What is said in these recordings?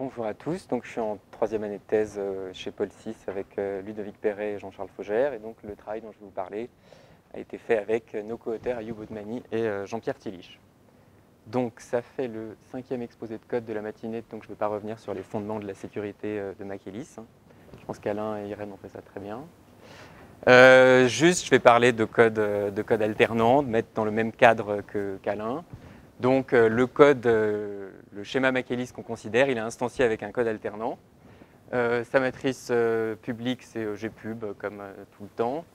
Bonjour à tous, donc, je suis en troisième année de thèse chez Paul VI avec Ludovic Perret et Jean-Charles Faugère. Et donc le travail dont je vais vous parler a été fait avec nos co-auteurs Ayoub Othmani et Jean-Pierre Tillich. Donc ça fait le 5e exposé de code de la matinée, donc je ne vais pas revenir sur les fondements de la sécurité de Mac-Ellis. Je pense qu'Alain et Irène ont fait ça très bien. Juste, je vais parler de code alternant, de mettre dans le même cadre qu'Alain. Donc le code, le schéma Mac-Ellis qu'on considère, il est instancié avec un code alternant. Sa matrice publique, c'est gpub, comme tout le temps.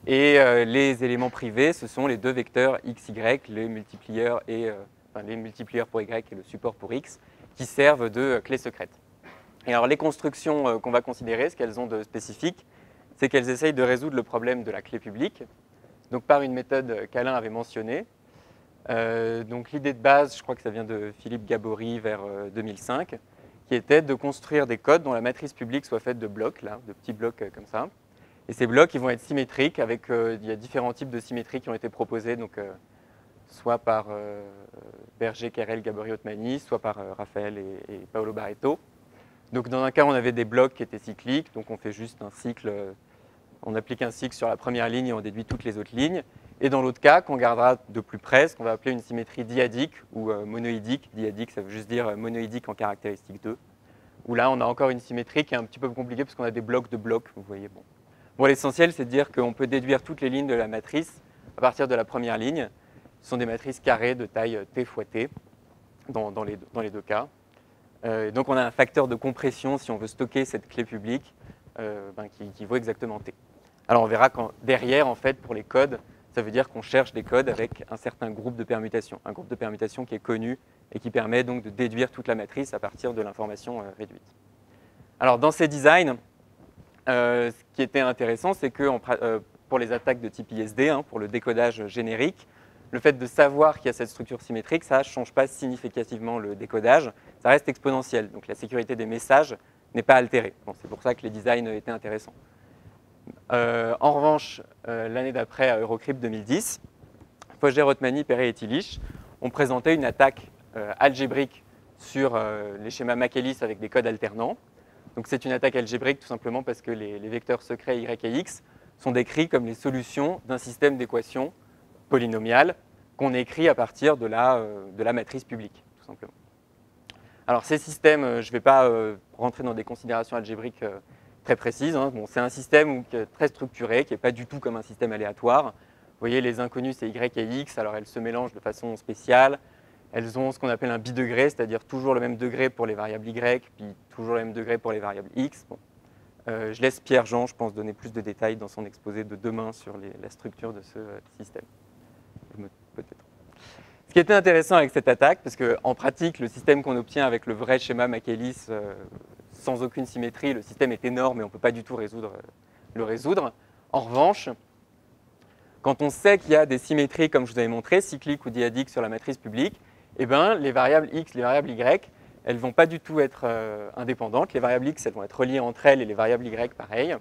Et les éléments privés, ce sont les deux vecteurs x, y, les multiplieurs pour y et le support pour x, qui servent de clé secrète. Et alors les constructions qu'on va considérer, ce qu'elles ont de spécifique, c'est qu'elles essayent de résoudre le problème de la clé publique, donc par une méthode qu'Alain avait mentionnée. Donc l'idée de base, je crois que ça vient de Philippe Gabory vers 2005, qui était de construire des codes dont la matrice publique soit faite de blocs, là, de petits blocs comme ça. Et ces blocs, ils vont être symétriques, avec, il y a différents types de symétries qui ont été proposés, donc, soit par Berger, Carrel, Gabory, Othmani, soit par Raphaël et Paolo Barreto. Donc dans un cas, on avait des blocs qui étaient cycliques, donc on fait juste un cycle, on applique un cycle sur la première ligne et on déduit toutes les autres lignes. Et dans l'autre cas, qu'on regardera de plus près, ce qu'on va appeler une symétrie diadique ou monoïdique. Diadique, ça veut juste dire monoïdique en caractéristique 2. Où là, on a encore une symétrie qui est un petit peu compliquée parce qu'on a des blocs de blocs, vous voyez. Bon, l'essentiel, c'est de dire qu'on peut déduire toutes les lignes de la matrice à partir de la première ligne. Ce sont des matrices carrées de taille t fois t dans les deux cas. Donc on a un facteur de compression si on veut stocker cette clé publique qui vaut exactement t. Alors on verra quand derrière, en fait, pour les codes, ça veut dire qu'on cherche des codes avec un certain groupe de permutations, un groupe de permutations qui est connu et qui permet donc de déduire toute la matrice à partir de l'information réduite. Alors dans ces designs, ce qui était intéressant, c'est que pour les attaques de type ISD, pour le décodage générique, le fait de savoir qu'il y a cette structure symétrique, ça ne change pas significativement le décodage, ça reste exponentiel. Donc la sécurité des messages n'est pas altérée. Bon, c'est pour ça que les designs étaient intéressants. En revanche, l'année d'après, à Eurocrypt 2010, Faugère, Othmani, Perret et Tillich ont présenté une attaque algébrique sur les schémas Mac-Ellis avec des codes alternants. Donc c'est une attaque algébrique tout simplement parce que les vecteurs secrets y et x sont décrits comme les solutions d'un système d'équations polynomiales qu'on écrit à partir de la matrice publique, tout simplement. Alors ces systèmes, je ne vais pas rentrer dans des considérations algébriques très précises. Bon, c'est un système très structuré, qui n'est pas du tout comme un système aléatoire. Vous voyez, les inconnus, c'est y et x, alors elles se mélangent de façon spéciale. Elles ont ce qu'on appelle un bidegré, c'est-à-dire toujours le même degré pour les variables y, puis toujours le même degré pour les variables x. Bon. Je laisse Pierre-Jean, je pense, donner plus de détails dans son exposé de demain sur la structure de ce système. Peut-être. Ce qui était intéressant avec cette attaque, parce qu'en pratique, le système qu'on obtient avec le vrai schéma Mac-Ellis, sans aucune symétrie, le système est énorme et on ne peut pas du tout le résoudre. En revanche, quand on sait qu'il y a des symétries, comme je vous avais montré, cycliques ou diadiques sur la matrice publique, eh ben, les variables x, les variables y, elles ne vont pas du tout être indépendantes. Les variables x, elles vont être reliées entre elles et les variables y, pareil.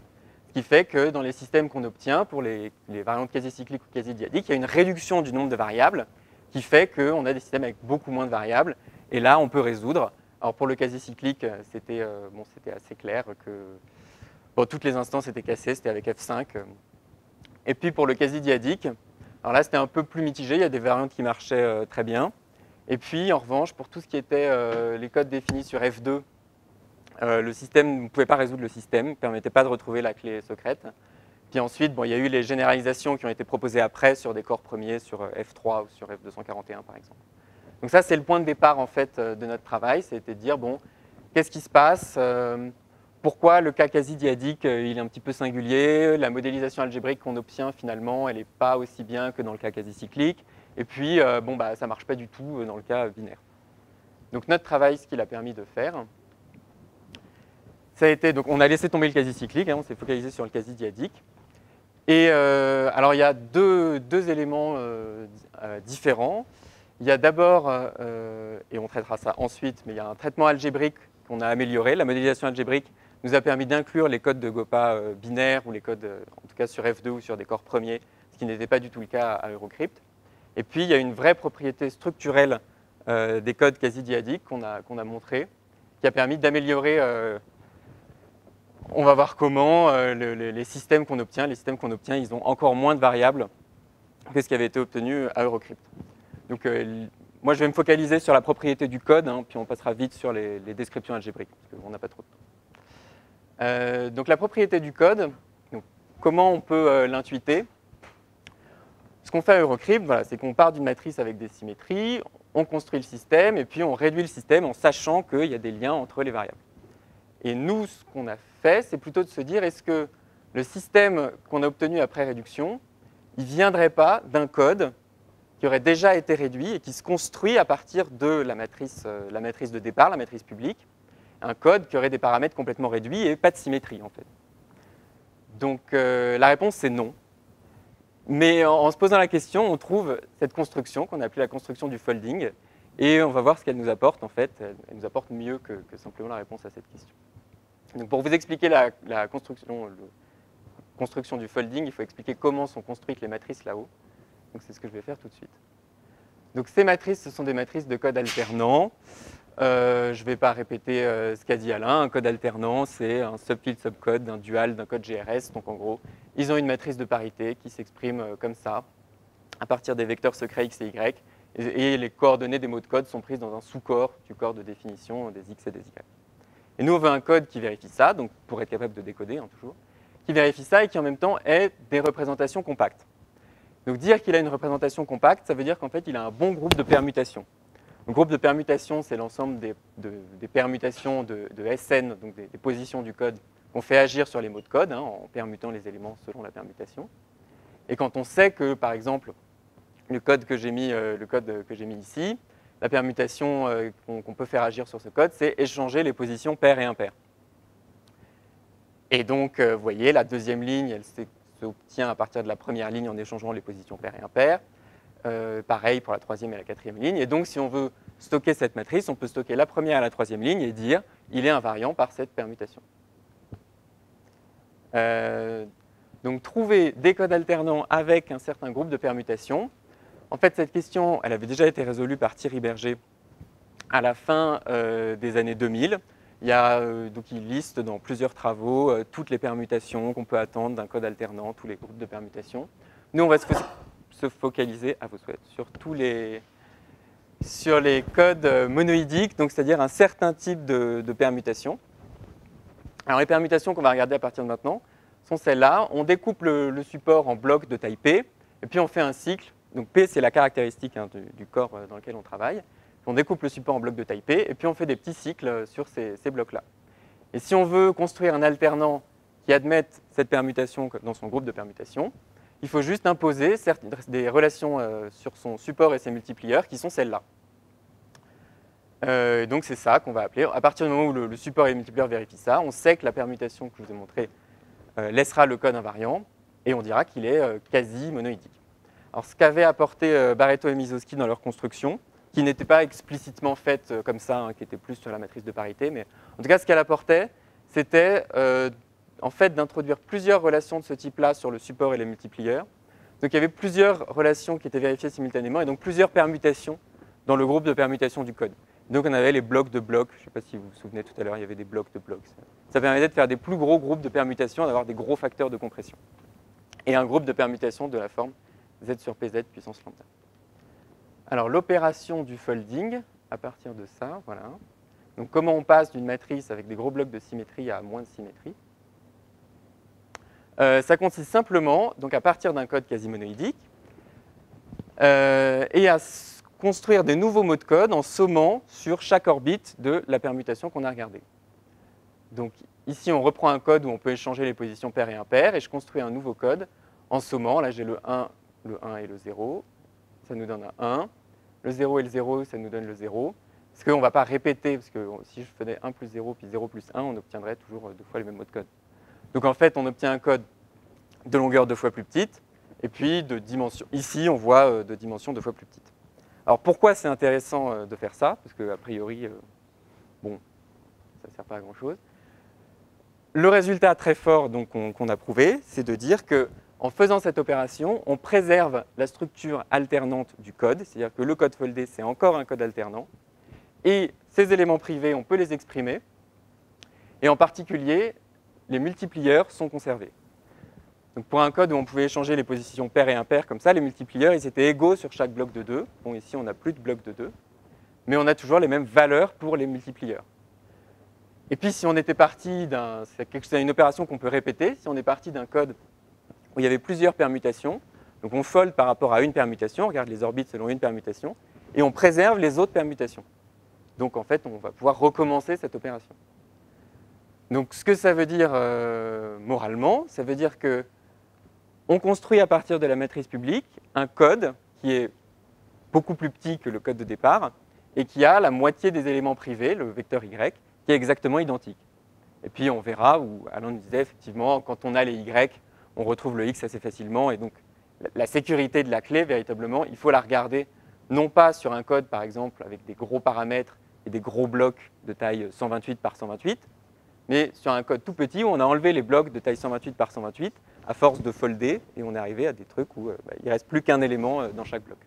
Ce qui fait que dans les systèmes qu'on obtient, pour les variantes quasi-cycliques ou quasi-diadiques, il y a une réduction du nombre de variables qui fait qu'on a des systèmes avec beaucoup moins de variables. Et là, on peut résoudre. Alors pour le quasi-cyclique, c'était assez clair que toutes les instances étaient cassées, c'était avec F5. Et puis pour le quasi-diadique, alors là c'était un peu plus mitigé, il y a des variantes qui marchaient très bien. Et puis en revanche, pour tout ce qui était les codes définis sur F2, le système ne pouvait pas résoudre le système, ne permettait pas de retrouver la clé secrète. Puis ensuite, il y a eu les généralisations qui ont été proposées après sur des corps premiers, sur F3 ou sur F241 par exemple. Donc ça, c'est le point de départ en fait de notre travail, c'était de dire, bon, qu'est-ce qui se passe, pourquoi le cas quasi-diadique il est un petit peu singulier, la modélisation algébrique qu'on obtient finalement, elle n'est pas aussi bien que dans le cas quasi-cyclique, et puis ça ne marche pas du tout dans le cas binaire. Donc notre travail, ce qu'il a permis de faire, ça a été, donc on a laissé tomber le quasi-cyclique, on s'est focalisé sur le quasi-diadique. Et alors il y a deux éléments différents. Il y a d'abord, et on traitera ça ensuite, mais il y a un traitement algébrique qu'on a amélioré. La modélisation algébrique nous a permis d'inclure les codes de Gopa binaires ou les codes, en tout cas sur F2 ou sur des corps premiers, ce qui n'était pas du tout le cas à Eurocrypt. Et puis il y a une vraie propriété structurelle des codes quasi-diadiques qu'on a montrée, qui a permis d'améliorer, on va voir comment, les systèmes qu'on obtient. Les systèmes qu'on obtient, ils ont encore moins de variables que ce qui avait été obtenu à Eurocrypt. Donc, moi, je vais me focaliser sur la propriété du code, hein, puis on passera vite sur les descriptions algébriques, parce qu'on n'a pas trop de temps. Donc, la propriété du code, donc, comment on peut l'intuiter? Ce qu'on fait à Eurocrypt, voilà, c'est qu'on part d'une matrice avec des symétries, on construit le système, et puis on réduit le système en sachant qu'il y a des liens entre les variables. Et nous, ce qu'on a fait, c'est plutôt de se dire, est-ce que le système qu'on a obtenu après réduction, il ne viendrait pas d'un code qui aurait déjà été réduit et qui se construit à partir de la matrice de départ, la matrice publique, un code qui aurait des paramètres complètement réduits et pas de symétrie, en fait. Donc, la réponse, c'est non. Mais en se posant la question, on trouve cette construction qu'on a appelée la construction du folding, et on va voir ce qu'elle nous apporte, en fait. Elle nous apporte mieux que simplement la réponse à cette question. Donc, pour vous expliquer la construction du folding, il faut expliquer comment sont construites les matrices là-haut. Donc, c'est ce que je vais faire tout de suite. Donc, ces matrices, ce sont des matrices de code alternant. Je ne vais pas répéter ce qu'a dit Alain. Un code alternant, c'est un subfield subcode d'un dual d'un code GRS. Donc, en gros, ils ont une matrice de parité qui s'exprime comme ça, à partir des vecteurs secrets x et y. Et les coordonnées des mots de code sont prises dans un sous-corps du corps de définition des x et des y. Et nous, on veut un code qui vérifie ça, donc pour être capable de décoder, hein, toujours, qui vérifie ça et qui en même temps est des représentations compactes. Donc dire qu'il a une représentation compacte, ça veut dire qu'en fait, il a un bon groupe de permutations. Le groupe de permutations, c'est l'ensemble des permutations de SN, donc des positions du code qu'on fait agir sur les mots de code, hein, en permutant les éléments selon la permutation. Et quand on sait que, par exemple, le code que j'ai mis ici, la permutation qu'on peut faire agir sur ce code, c'est échanger les positions paires et impaires. Et donc, vous voyez, la deuxième ligne, elle s'obtient à partir de la première ligne en échangeant les positions paires et impaires. Pareil pour la troisième et la quatrième ligne. Et donc, si on veut stocker cette matrice, on peut stocker la première et la troisième ligne et dire il est invariant par cette permutation. Donc, trouver des codes alternants avec un certain groupe de permutations. En fait, cette question, elle avait déjà été résolue par Thierry Berger à la fin des années 2000. Donc, il liste dans plusieurs travaux toutes les permutations qu'on peut attendre d'un code alternant, tous les groupes de permutations. Nous, on va se focaliser, à vos souhaits, sur les codes monoïdiques, donc c'est-à-dire un certain type de permutations. Alors, les permutations qu'on va regarder à partir de maintenant sont celles-là. On découpe le support en blocs de taille P, et puis on fait un cycle. Donc, P, c'est la caractéristique hein, du corps dans lequel on travaille. On découpe le support en blocs de taille P, et puis on fait des petits cycles sur ces blocs-là. Et si on veut construire un alternant qui admette cette permutation dans son groupe de permutations, il faut juste imposer des relations sur son support et ses multiplieurs qui sont celles-là. Donc c'est ça qu'on va appeler. À partir du moment où le support et le multiplieur vérifient ça, on sait que la permutation que je vous ai montrée laissera le code invariant, et on dira qu'il est quasi monoïdique. Alors ce qu'avaient apporté Barreto et Mizoski dans leur construction, qui n'était pas explicitement faite comme ça, hein, qui était plus sur la matrice de parité, mais en tout cas, ce qu'elle apportait, c'était en fait d'introduire plusieurs relations de ce type-là sur le support et les multiplieurs. Donc il y avait plusieurs relations qui étaient vérifiées simultanément, et donc plusieurs permutations dans le groupe de permutations du code. Donc on avait les blocs de blocs, je ne sais pas si vous vous souvenez tout à l'heure, il y avait des blocs de blocs. Ça permettait de faire des plus gros groupes de permutations, d'avoir des gros facteurs de compression. Et un groupe de permutations de la forme z sur pz puissance lambda. Alors l'opération du folding, à partir de ça, voilà. Donc comment on passe d'une matrice avec des gros blocs de symétrie à moins de symétrie. Ça consiste simplement, donc à partir d'un code quasi monoïdique, et à construire des nouveaux mots de code en sommant sur chaque orbite de la permutation qu'on a regardée. Donc ici, on reprend un code où on peut échanger les positions paires et impaires, et je construis un nouveau code en sommant. Là, j'ai le 1 et le 0, ça nous donne un 1. Le 0 et le 0, ça nous donne le 0. Parce qu'on ne va pas répéter, parce que si je faisais 1 plus 0 puis 0 plus 1, on obtiendrait toujours deux fois les mêmes mots de code. Donc en fait, on obtient un code de longueur deux fois plus petite, et puis de dimension. Ici, on voit de dimension deux fois plus petite. Alors pourquoi c'est intéressant de faire ça? Parce qu'a priori, bon, ça ne sert pas à grand-chose. Le résultat très fort qu'on a prouvé, c'est de dire qu'en faisant cette opération, on préserve la structure alternante du code, c'est-à-dire que le code foldé, c'est encore un code alternant, Et ces éléments privés, on peut les exprimer. Et en particulier, les multiplieurs sont conservés. Donc pour un code où on pouvait échanger les positions paires et impaires comme ça, les multiplieurs, ils étaient égaux sur chaque bloc de 2. Bon, ici, on n'a plus de bloc de 2. Mais on a toujours les mêmes valeurs pour les multiplieurs. Et puis, si on était parti c'est une opération qu'on peut répéter, si on est parti d'un code où il y avait plusieurs permutations, donc on fold par rapport à une permutation, on regarde les orbites selon une permutation, et on préserve les autres permutations. Donc en fait, on va pouvoir recommencer cette opération. Donc ce que ça veut dire moralement, ça veut dire que on construit à partir de la matrice publique un code qui est beaucoup plus petit que le code de départ et qui a la moitié des éléments privés, le vecteur y, qui est exactement identique. Et puis on verra où Alain nous disait effectivement, quand on a les y, on retrouve le x assez facilement. Et donc la sécurité de la clé, véritablement, il faut la regarder non pas sur un code, par exemple, avec des gros paramètres et des gros blocs de taille 128 par 128, mais sur un code tout petit où on a enlevé les blocs de taille 128 par 128 à force de folder, et on est arrivé à des trucs où il ne reste plus qu'un élément dans chaque bloc.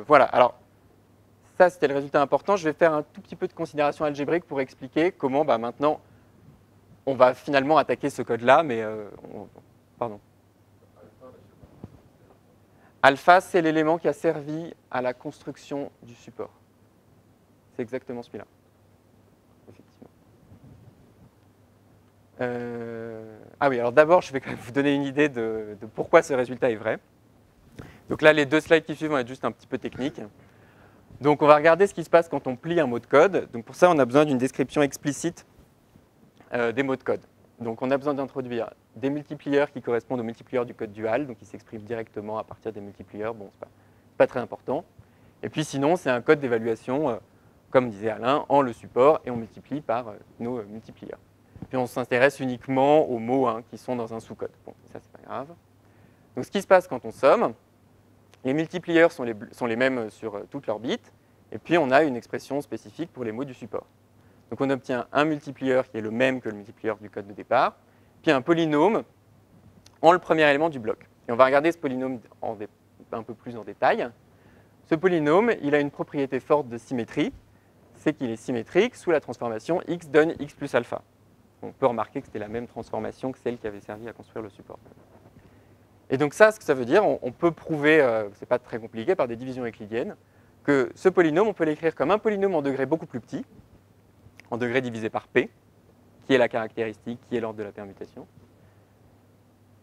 Voilà, alors ça c'était le résultat important. Je vais faire un tout petit peu de considération algébrique pour expliquer comment maintenant on va finalement attaquer ce code-là, mais pardon. Alpha, c'est l'élément qui a servi à la construction du support. C'est exactement celui-là. Effectivement. Ah oui, alors d'abord, je vais quand même vous donner une idée de pourquoi ce résultat est vrai. Donc là, les 2 slides qui suivent vont être juste un petit peu techniques. Donc on va regarder ce qui se passe quand on plie un mot de code. Donc pour ça, on a besoin d'une description explicite des mots de code. Donc on a besoin d'introduire des multiplieurs qui correspondent aux multiplieurs du code dual, donc ils s'expriment directement à partir des multiplieurs. Bon, c'est pas très important. Et puis sinon, c'est un code d'évaluation, comme disait Alain, en le support, et on multiplie par nos multiplieurs. Puis on s'intéresse uniquement aux mots qui sont dans un sous-code. Bon, ça, c'est pas grave. Donc ce qui se passe quand on somme, les multiplieurs sont les mêmes sur toute l'orbite, et puis on a une expression spécifique pour les mots du support. Donc on obtient un multiplieur qui est le même que le multiplieur du code de départ, puis un polynôme en le premier élément du bloc. Et on va regarder ce polynôme un peu plus en détail. Ce polynôme, il a une propriété forte de symétrie, c'est qu'il est symétrique sous la transformation x donne x plus alpha. On peut remarquer que c'était la même transformation que celle qui avait servi à construire le support. Et donc ça, ce que ça veut dire, on peut prouver, c'est pas très compliqué, par des divisions euclidiennes, que ce polynôme, on peut l'écrire comme un polynôme en degré beaucoup plus petit, en degré divisé par p, qui est la caractéristique, qui est l'ordre de la permutation,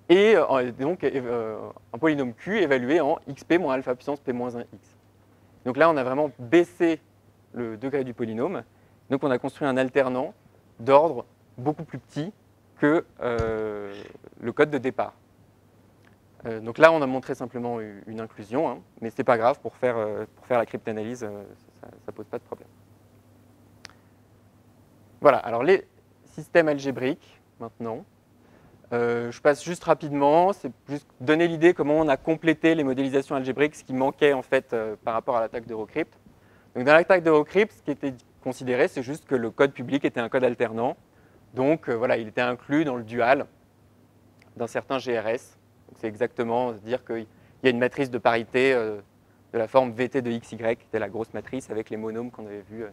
et donc un polynôme q évalué en xp moins alpha puissance p moins 1x. Donc là, on a vraiment baissé le degré du polynôme, donc on a construit un alternant d'ordre beaucoup plus petit que le code de départ. Donc là, on a montré simplement une inclusion, mais ce n'est pas grave, pour faire la cryptanalyse, ça ne pose pas de problème. Voilà, alors les systèmes algébriques, maintenant. Je passe juste rapidement, c'est juste donner l'idée comment on a complété les modélisations algébriques, ce qui manquait en fait par rapport à l'attaque d'Eurocrypt. Donc dans l'attaque d'Eurocrypt, ce qui était considéré, c'est juste que le code public était un code alternant. Donc voilà, il était inclus dans le dual d'un certain GRS. C'est exactement dire qu'il y a une matrice de parité de la forme VT de XY, qui était la grosse matrice avec les monômes qu'on avait vus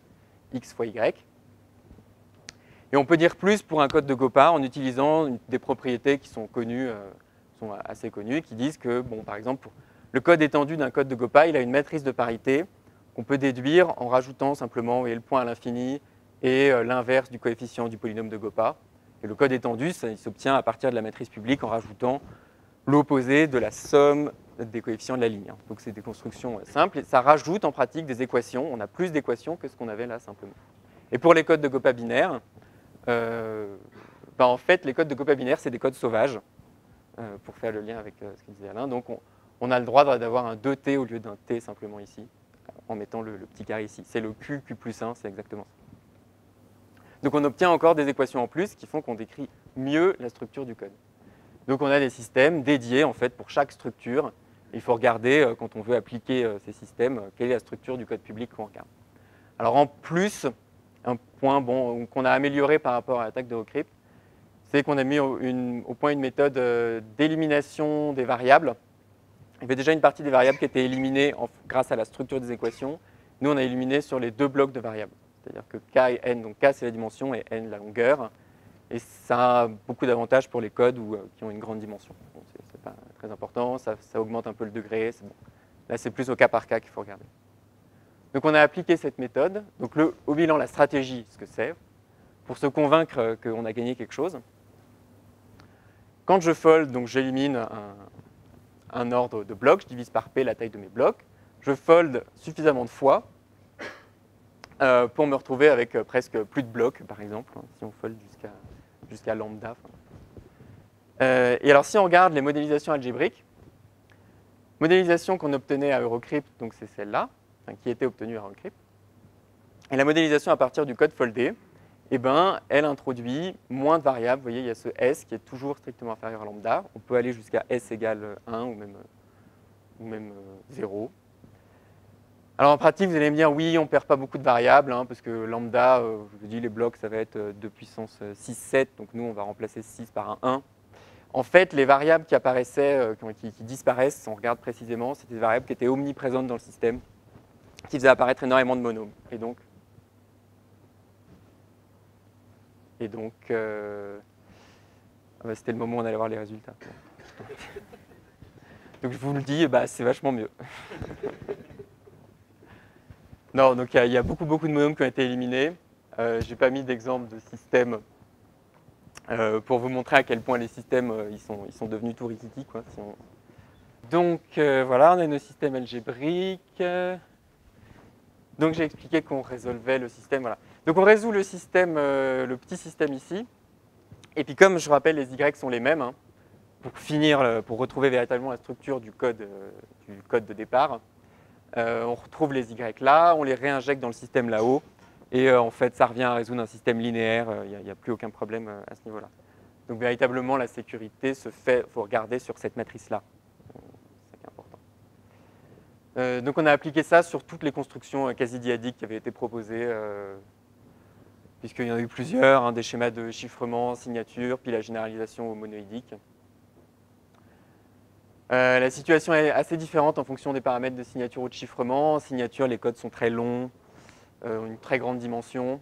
X fois Y. Et on peut dire plus pour un code de Gopa en utilisant des propriétés qui sont connues, sont assez connues, qui disent que, bon, par exemple, le code étendu d'un code de Gopa, il a une matrice de parité qu'on peut déduire en rajoutant simplement le point à l'infini et l'inverse du coefficient du polynôme de Gopa. Et le code étendu, il s'obtient à partir de la matrice publique en rajoutant l'opposé de la somme des coefficients de la ligne. Donc c'est des constructions simples, et ça rajoute en pratique des équations. On a plus d'équations que ce qu'on avait là simplement. Et pour les codes de Gopa binaires, en fait, les codes de Gopa binaires, c'est des codes sauvages, pour faire le lien avec ce que disait Alain. Donc on a le droit d'avoir un 2t au lieu d'un t simplement ici, en mettant le petit carré ici. C'est le q plus 1, c'est exactement ça. Donc on obtient encore des équations en plus qui font qu'on décrit mieux la structure du code. Donc on a des systèmes dédiés en fait pour chaque structure. Il faut regarder quand on veut appliquer ces systèmes, quelle est la structure du code public qu'on regarde. Alors en plus, un point qu'on a amélioré par rapport à l'attaque d'Eurocrypt, c'est qu'on a mis au point une méthode d'élimination des variables. Il y avait déjà une partie des variables qui étaient éliminées grâce à la structure des équations. Nous, on a éliminé sur les 2 blocs de variables. C'est-à-dire que k et n, donc k c'est la dimension et n la longueur. Et ça a beaucoup d'avantages pour les codes qui ont une grande dimension. Bon, c'est pas très important, ça augmente un peu le degré. Bon. Là, c'est plus au cas par cas qu'il faut regarder. Donc, on a appliqué cette méthode. Donc, au bilan, la stratégie, ce que c'est, pour se convaincre qu'on a gagné quelque chose. Quand je fold, donc j'élimine un ordre de blocs, je divise par p la taille de mes blocs. Je fold suffisamment de fois pour me retrouver avec presque plus de blocs, par exemple, si on fold jusqu'à lambda. Et alors, si on regarde les modélisations algébriques, modélisation qu'on obtenait à Eurocrypt, donc c'est celle-là, enfin, qui était obtenue à Eurocrypt, et la modélisation à partir du code foldé, eh ben, elle introduit moins de variables. Vous voyez, il y a ce s qui est toujours strictement inférieur à lambda. On peut aller jusqu'à s égale 1 ou même 0. Alors en pratique, vous allez me dire, oui, on ne perd pas beaucoup de variables, hein, parce que lambda, je vous dis, les blocs, ça va être 2 puissance 6, 7, donc nous, on va remplacer 6 par un 1. En fait, les variables qui apparaissaient, qui disparaissent, si on regarde précisément, c'était des variables qui étaient omniprésentes dans le système, qui faisaient apparaître énormément de monômes. Et donc c'était le moment où on allait voir les résultats. Donc je vous le dis, c'est vachement mieux. Non, donc il y a beaucoup de monômes qui ont été éliminés. Je n'ai pas mis d'exemple de système pour vous montrer à quel point les systèmes ils sont devenus tout riquitis, quoi. Donc voilà, on a nos systèmes algébriques. Donc j'ai expliqué qu'on résolvait le système. Voilà. Donc on résout le système, le petit système ici. Et puis comme je rappelle, les Y sont les mêmes, hein, pour retrouver véritablement la structure du code de départ. On retrouve les Y là, on les réinjecte dans le système là-haut. Et en fait, ça revient à résoudre un système linéaire. Il n'y a plus aucun problème à ce niveau-là. Donc véritablement, la sécurité se fait, il faut regarder sur cette matrice-là. C'est ça qui est important. Donc on a appliqué ça sur toutes les constructions quasi-dyadiques qui avaient été proposées, puisqu'il y en a eu plusieurs, hein, des schémas de chiffrement, signature, puis la généralisation au monoïdique. La situation est assez différente en fonction des paramètres de signature ou de chiffrement. En signature, les codes sont très longs, une très grande dimension.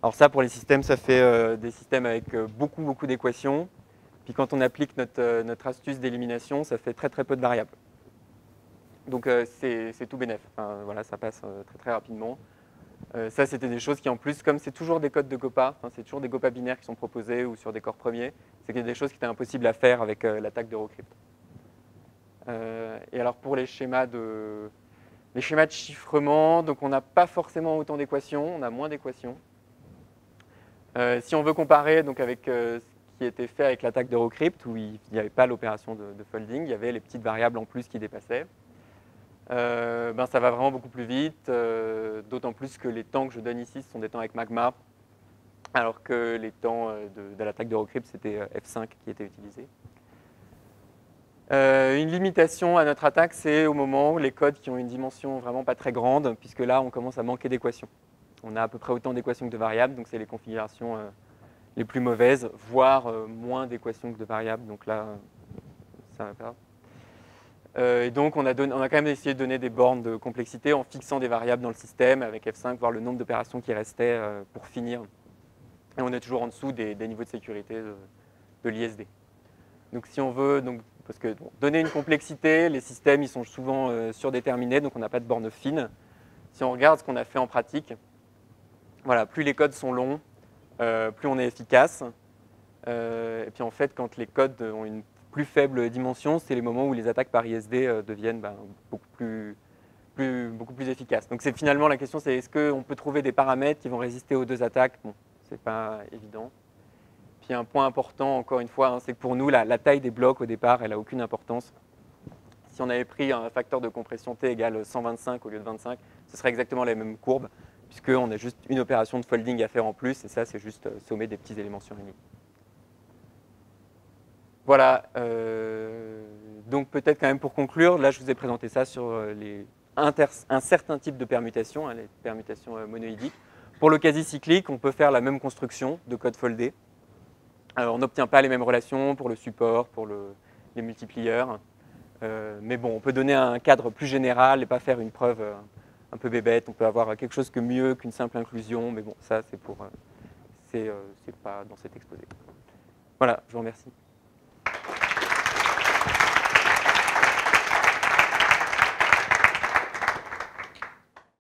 Alors ça, pour les systèmes, ça fait des systèmes avec beaucoup d'équations. Puis quand on applique notre astuce d'élimination, ça fait très peu de variables. Donc c'est tout bénef. Enfin, voilà, ça passe très rapidement. Ça, c'était des choses qui, en plus, comme c'est toujours des codes de GOPA, hein, c'est toujours des GOPA binaires qui sont proposés ou sur des corps premiers, c'est qu'il y a des choses qui étaient impossibles à faire avec l'attaque d'Eurocrypt. Et alors pour les schémas de chiffrement, donc on n'a pas forcément autant d'équations, on a moins d'équations. Si on veut comparer donc avec ce qui était fait avec l'attaque d'Eurocrypt, où il n'y avait pas l'opération de folding, il y avait les petites variables en plus qui dépassaient. Ça va vraiment beaucoup plus vite, d'autant plus que les temps que je donne ici, ce sont des temps avec magma, alors que les temps de l'attaque d'Eurocrypt, c'était F5 qui était utilisé. Une limitation à notre attaque, c'est au moment où les codes qui ont une dimension vraiment pas très grande, puisque là, on commence à manquer d'équations. On a à peu près autant d'équations que de variables, donc c'est les configurations les plus mauvaises, voire moins d'équations que de variables, donc là, ça va pas. Et donc, on a quand même essayé de donner des bornes de complexité en fixant des variables dans le système avec F5, voir le nombre d'opérations qui restaient pour finir. Et on est toujours en dessous des niveaux de sécurité de l'ISD. Donc, si on veut, parce que donner une complexité, les systèmes ils sont souvent surdéterminés, donc on n'a pas de borne fine. Si on regarde ce qu'on a fait en pratique, voilà, plus les codes sont longs, plus on est efficace. Et puis en fait, quand les codes ont une plus faible dimension, c'est les moments où les attaques par ISD deviennent beaucoup plus efficaces. Donc c'est finalement la question, c'est est-ce qu'on peut trouver des paramètres qui vont résister aux deux attaques? Bon, c'est pas évident. Puis un point important, encore une fois, hein, c'est que pour nous, la taille des blocs au départ, elle n'a aucune importance. Si on avait pris un facteur de compression T égale 125 au lieu de 25, ce serait exactement la même courbe, puisqu'on a juste une opération de folding à faire en plus, et ça, c'est juste sommer des petits éléments surlignés. Voilà, donc peut-être quand même pour conclure, là je vous ai présenté ça sur un certain type de permutations, hein, les permutations monoïdiques. Pour le quasi-cyclique, on peut faire la même construction de code foldé. Alors, on n'obtient pas les mêmes relations pour le support, pour les multiplieurs. Mais bon, on peut donner un cadre plus général et pas faire une preuve un peu bébête. On peut avoir quelque chose que mieux qu'une simple inclusion, mais bon, ça c'est pas dans cet exposé. Voilà, je vous remercie.